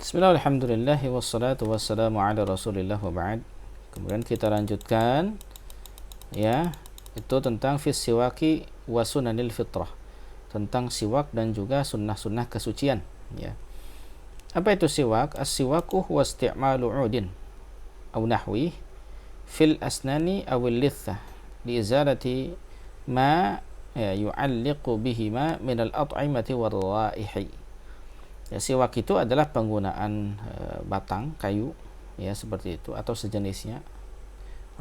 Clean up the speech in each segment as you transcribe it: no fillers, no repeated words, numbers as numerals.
Bismillah, alhamdulillah, wassalatu wassalamu ala rasulillah wa ba'd. Kemudian kita lanjutkan, ya, itu tentang fis siwaki wa sunanil fitrah, tentang siwak dan juga sunnah-sunnah kesucian, ya. Apa itu siwak? As-siwaku huwa isti'malu 'udin aw nahwi fil asnani aw al-lithah li izalati ma yu'alliqu bihima min al-at'imati war-ra'ihi. Ya, siwak itu adalah penggunaan batang kayu, ya, seperti itu, atau sejenisnya,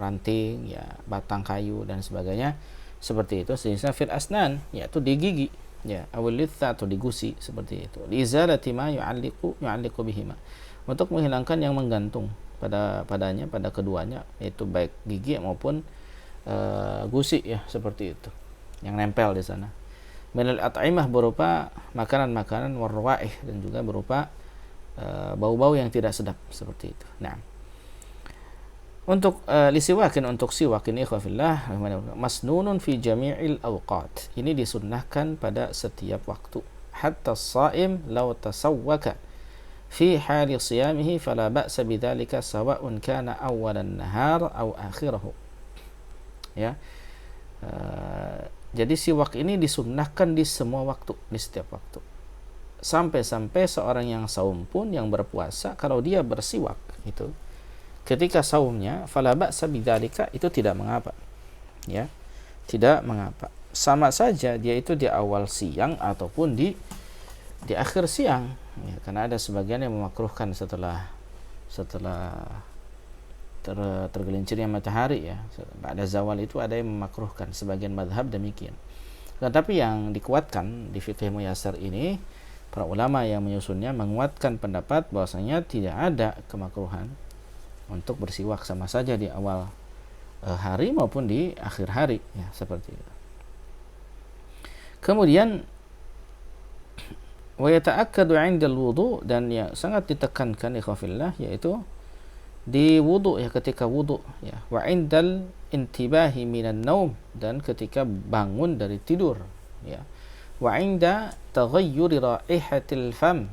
ranting, ya, batang kayu dan sebagainya, seperti itu, sejenisnya fil asnan, yaitu di gigi, ya, awil litha, atau di gusi, seperti itu, izalati ma yu'alliqu bihima, untuk menghilangkan yang menggantung padanya, pada keduanya, yaitu baik gigi maupun gusi, ya, seperti itu, yang nempel di sana. Minal at'imah berupa makanan-makanan, warwaih, dan juga berupa bau-bau yang tidak sedap, seperti itu. Nah, untuk lisiwakin, untuk siwak ini ikhwafillah masnunun fi jami'il awqat, ini disunnahkan pada setiap waktu. Hatta as-saim law tasawwaka fi hali siyamihi fala ba'sa bidzalika sawa'un kana awwalan nahar aw akhirahu. Ya. Jadi siwak ini disunnahkan di semua waktu, di setiap waktu. Sampai-sampai seorang yang saum pun, yang berpuasa, kalau dia bersiwak itu ketika saumnya, fala ba'sa bidzalika, itu tidak mengapa. Ya. Tidak mengapa. Sama saja dia itu di awal siang ataupun di akhir siang. Ya, karena ada sebagian yang memakruhkan setelah tergelincirnya matahari, ya, pada zawal itu ada yang memakruhkan, sebagian madhab demikian. Tetapi yang dikuatkan di fiqh muyasar ini, para ulama yang menyusunnya menguatkan pendapat bahwasanya tidak ada kemakruhan untuk bersiwak, sama saja di awal hari maupun di akhir hari, ya, seperti itu. Kemudian wa yata'akkadu 'inda al-wudu', dan yang sangat ditekankan ikhwafillah yaitu di wudu, ya, ketika wudu, ya, wa indal intibahi minan naum, dan ketika bangun dari tidur, ya, wa inda taghayyuri raihatil fam,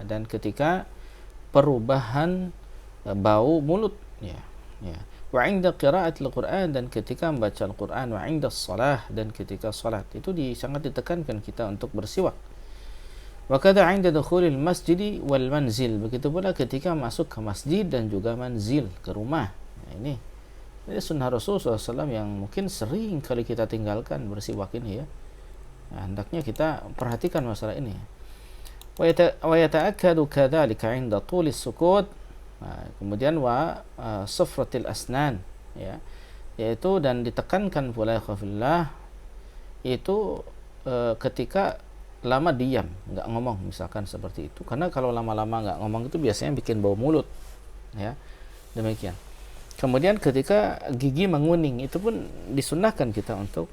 dan ketika perubahan bau mulut, ya, ya, wa inda qiraatil Qur'an, dan ketika membaca Al-Qur'an, wa inda shalah, dan ketika salat, itu sangat ditekankan kita untuk bersiwak. Wa kadza 'inda dukhulil masjidi wal manzil, begitu pula ketika masuk ke masjid dan juga manzil, ke rumah. Nah, ini sunnah Rasulullah SAW yang mungkin sering kali kita tinggalkan, bersiwak ini, ya. Nah, hendaknya kita perhatikan masalah ini. Wa yata'akkadu kadzalika 'inda tulis sukut. Nah, kemudian wa sufratil asnan, ya, yaitu, dan ditekankan pula khafillah itu ketika lama diam, nggak ngomong, misalkan seperti itu. Karena kalau lama-lama nggak ngomong itu biasanya bikin bau mulut, ya, demikian. Kemudian ketika gigi menguning, itu pun disunnahkan kita untuk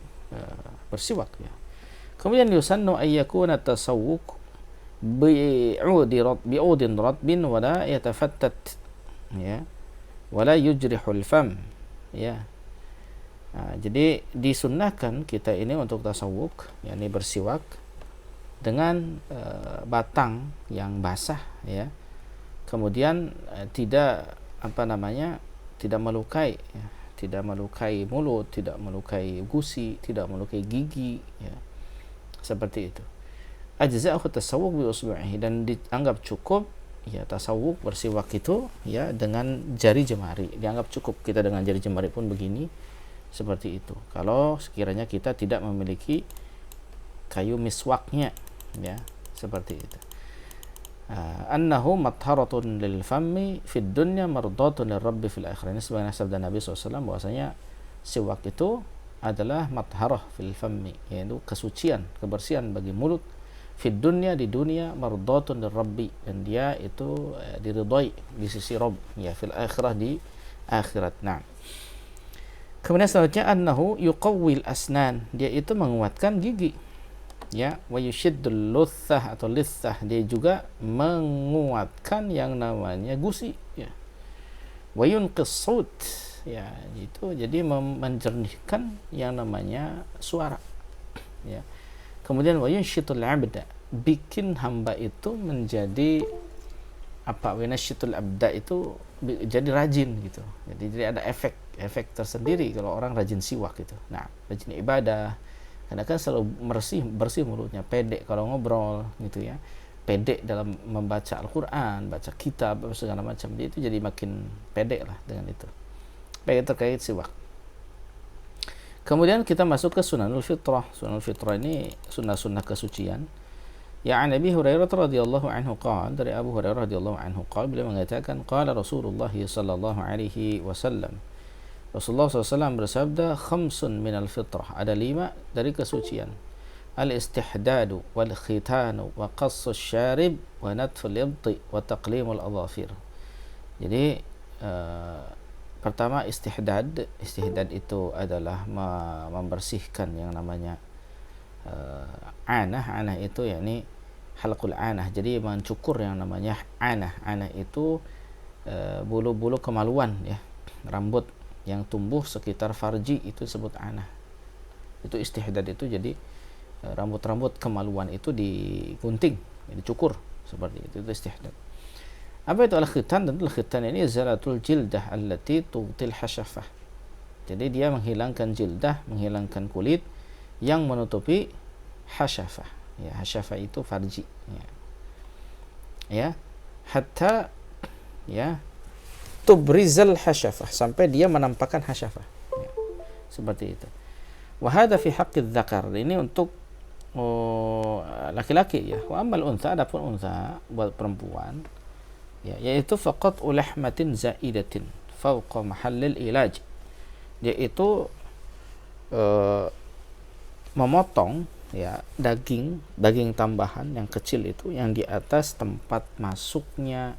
bersiwak, ya. Kemudian yusannu ayyakuna tasawwuk bi'udin ratbin wala yatafattat, ya, wala yujrihul fam, ya. Nah, jadi disunnahkan kita ini untuk tasawwuk, yakni bersiwak dengan batang yang basah, ya. Kemudian tidak tidak melukai, ya, tidak melukai mulut, tidak melukai gusi, tidak melukai gigi, ya, seperti itu. Ajza'u tasawwuk bi usbu'ihi, dan dianggap cukup, ya, tasawwuk bersiwak itu, ya, dengan jari jemari, dianggap cukup kita dengan jari jemari pun begini, seperti itu. Kalau sekiranya kita tidak memiliki kayu miswaknya, ya, seperti itu. Annahu matharatun lil fammi fid dunya mardatun lirabbi fil akhirah. Ini sebagai sabda Nabi SAW bahwasanya siwak itu adalah matharah fil fammi, yaitu kesucian, kebersihan bagi mulut, fid dunya, di dunia, mardatun lirabbi, dan dia itu diridhai di sisi Rabb, ya, fil akhirah, di akhirat. Nah, kemudian selanjutnya annahu yuqawwil asnan, dia itu menguatkan gigi, ya, wa yushiddul luthah atau lithah, dia juga menguatkan yang namanya gusi, ya, wa yunqis saut, ya, itu jadi menjernihkan yang namanya suara, ya. Kemudian wa yunshitul 'abda, bikin hamba itu menjadi apa winasyitul abda itu jadi rajin gitu. Jadi ada efek tersendiri kalau orang rajin siwak gitu. Nah, rajin ibadah. Karena kan selalu bersih mulutnya, pede kalau ngobrol gitu ya. Pede dalam membaca Al-Qur'an, baca kitab, segala macam. Dia itu jadi makin pede lah dengan itu. Baik, terkait siwak. Kemudian kita masuk ke sunanul fitrah. Sunanul fitrah ini sunnah-sunnah kesucian. Ya, an Abi Hurairah radhiyallahu anhu qala, dari Abu Hurairah radhiyallahu anhu qala, beliau mengatakan qala Rasulullah sallallahu alaihi wasallam, Rasulullah SAW bersabda, khamsun minal fitrah, ada 5 dari kesucian, al-istihdadu wal khitanu wa qassus syarib wa natful ibti wa taqlimul adhafir. Jadi pertama istihdad itu adalah membersihkan yang namanya anah itu yakni halqul anah, jadi mencukur yang namanya anah itu bulu-bulu kemaluan ya, rambut yang tumbuh sekitar farji itu disebut anah. Itu istihdad, itu jadi rambut-rambut kemaluan itu digunting, dicukur seperti itu istihdad. Apa itu al-khitan? Dan al-khitan ini zalatul jildah allati tughtil hasyafah. Jadi dia menghilangkan jildah, menghilangkan kulit yang menutupi hasyafah. Ya, hasyafah itu farji. Ya. Hatta ya tubrizal hasyafah, sampai dia menampakkan hasyafah. Ya. Seperti itu. Wa hadza fi haqqidz dzakar. Ini untuk laki-laki ya. Wa ammal untha, adapun untha buat perempuan ya, yaitu faqat ulahmatin zaidatin fawqa mahallil ilaj. Yaitu memotong ya daging tambahan yang kecil itu yang di atas tempat masuknya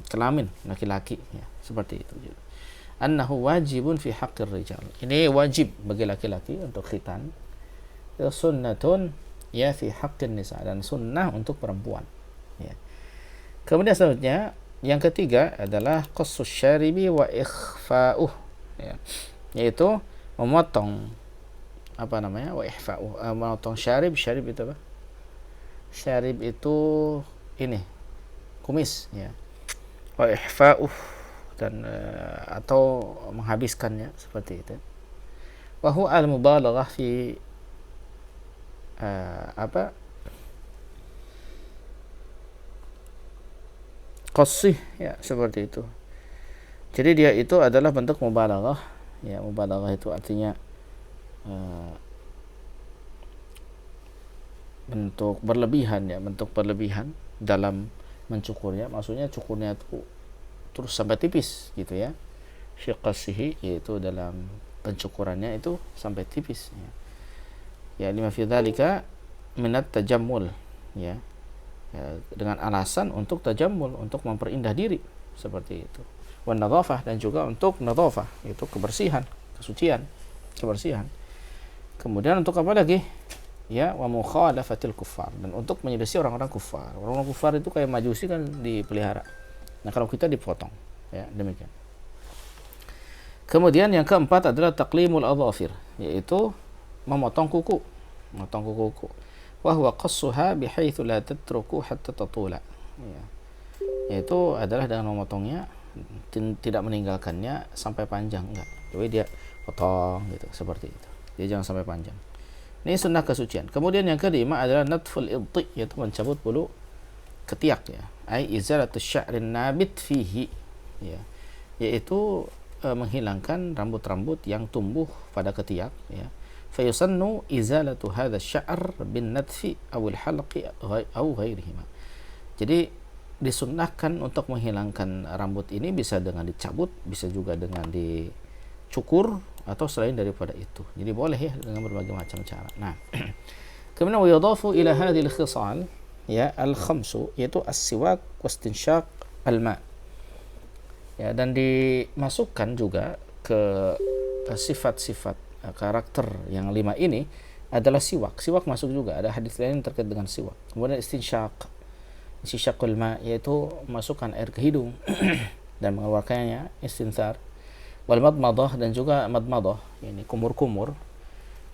kelamin laki-laki ya, seperti itu. Annahu wajibun fi haqqir rijal. Ini wajib bagi laki-laki untuk khitan. Sunnatun ya fi haqqin nisa, dan sunnah untuk perempuan ya. Kemudian selanjutnya yang ketiga adalah qassus syaribi wa ikhfa'uh ya, yaitu memotong wa ihfa'uh, memotong syarib itu apa? Syarib itu ini kumis ya. Wa ihfa'uh, dan atau menghabiskannya seperti itu. Wa huwa al-mubalaghah fi qassih ya, seperti itu. Jadi dia itu adalah bentuk mubalaghah ya. Mubalaghah itu artinya bentuk berlebihan ya, bentuk berlebihan dalam mencukurnya. Maksudnya cukurnya itu terus sampai tipis gitu ya. Syiqasihi, yaitu dalam pencukurannya itu sampai tipis ya. Ya, lima fi dzalika minat tajammul ya. Ya, dengan alasan untuk tajammul, untuk memperindah diri seperti itu. Wan nadhafah, dan juga untuk nadhafah, itu kebersihan, kesucian, kebersihan. Kemudian untuk apa lagi? Ya, wa mukhalafatil kuffar, dan untuk menyelisih orang-orang kufar. Orang-orang kufar itu kayak majusi kan dipelihara. Nah, kalau kita dipotong, ya demikian. Kemudian yang keempat adalah taqlimul adhafir, yaitu memotong kuku, kuku. Wa huwa qassuha bihaitsu la tatruku hatta tatula. Ya. Yaitu adalah dengan memotongnya, tidak meninggalkannya sampai panjang, enggak. Jadi dia potong gitu, seperti itu. Dia jangan sampai panjang. Ini sunnah kesucian. Kemudian yang kelima adalah natful ibti, yaitu mencabut bulu ketiak ya. Ai izalatus sya'rin nabit fihi ya. Yaitu menghilangkan rambut-rambut yang tumbuh pada ketiak ya. Fa yusannu izalatu hadha asy-sya'r bin natfi aw al-halqi aw ghairihima. Jadi disunnahkan untuk menghilangkan rambut ini bisa dengan dicabut, bisa juga dengan dicukur, atau selain daripada itu. Jadi boleh ya dengan berbagai macam cara. Nah, kemudian yudhafu ila hadhil khisal ya al-khamsu, yaitu as-siwak wastinsyaq al-ma. Ya, dan dimasukkan juga ke sifat-sifat karakter yang 5 ini adalah siwak. Siwak masuk juga, ada hadis lain terkait dengan siwak. Kemudian istinsyaq, istinsyaqul ma, yaitu masukkan air ke hidung dan mengeluarkannya, istinthar. Wal madmadah, dan juga madmadah, ini kumur-kumur.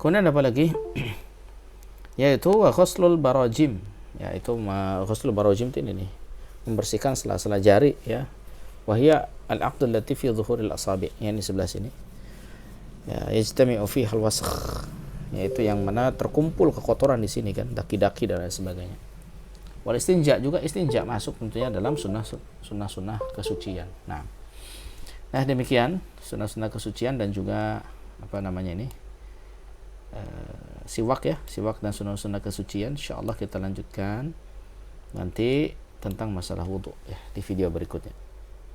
Kemudian apa lagi? Yaitu wa ghuslul barajim Ya, itu ghusl barajim ini nih, membersihkan sela-sela jari ya. Wahya al-aqdul lati fi dhuhuril asabi', yang di sebelah sini. Ya, yajtami'u fiha al-wasakh, yaitu yang mana terkumpul kekotoran di sini kan, daki-daki dan lain sebagainya. Wal istinja juga, istinja masuk tentunya dalam sunnah kesucian. Nah demikian sunnah kesucian dan juga apa namanya ini, siwak ya, siwak dan sunnah kesucian. Insyaallah kita lanjutkan nanti tentang masalah wudu ya di video berikutnya.